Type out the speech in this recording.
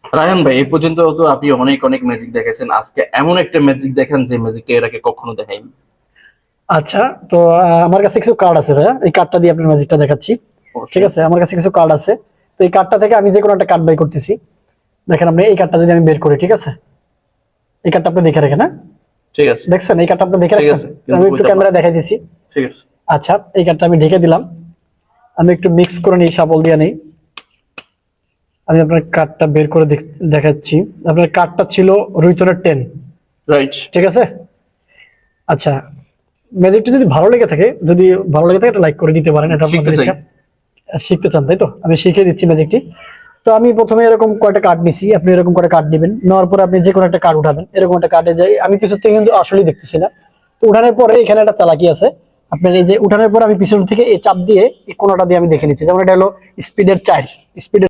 রায়হান ভাই, এই পর্যন্ত তো আপনি অনেক অনেক ম্যাজিক দেখেছেন, আজকে এমন একটা ম্যাজিক দেখেন যে ম্যাজিকটা এর আগে কখনো দেখাইনি। আচ্ছা, তো আমার কাছে কিছু কার্ড আছে ভাইয়া, এই কার্ডটা দিয়ে আপনার ম্যাজিকটা দেখাচ্ছি। ঠিক অবশ্যই। আছে, আমার কাছে কিছু কার্ড আছে। তো এই কার্ডটা থেকে আমি যে কোনো একটা কার্ড বাই করতেছি। দেখেন আপনি এই কার্ডটা যদি আমি বের করি, ঠিক আছে, এই কার্ডটা আপনি দেখে রাখেন, হ্যাঁ? ঠিক আছে। দেখছেন এই কার্ডটা আপনি দেখে ঠিক রাখছেন? আছে, তো কিন্তু আমি একটু বুঝলাম না। ক্যামেরা দেখাই দিছি। ঠিক আছে। আচ্ছা, এই কার্ডটা আমি ঢেকে দিলাম। আমি একটু মিক্স করে নিই, শাবল দিয়ে নিই। আমি আপনার কার্ডটা বের করে দেখাচ্ছি। আপনার কার্ডটা ছিল রুইতনের 10। রাইট। ঠিক আছে। আচ্ছা, ম্যাজিকটা যদি ভালো লেগে থাকে, যদি ভালো লেগে থাকে, একটা লাইক করে দিতে পারেন, এটা শিখতে আপনাদের চাই। ইচ্ছা। শিখতে চান তাই তো, আমি শিখিয়ে দিচ্ছি ম্যাজিকটি। তো আমি প্রথমে এরকম কয়টা কার্ড নিছি, আপনি এরকম করে কার্ড নেবেন, নেওয়ার পরে আপনি যে কোনো একটা কার্ড উঠাবেন। এরকম একটা কার্ডে যাই আমি পিছন থেকে কিন্তু আসলেই দেখতেছি না। তো উঠানোর পরে এখানে একটা চালাকি আছে। আপনার এই যে উঠানোর পরে আমি পিছন থেকে এই চাপ দিয়ে এই কোণাটা দিয়ে আমি দেখে নিচ্ছি, যেমন এটা হলো স্পিডের 4। স্পিডের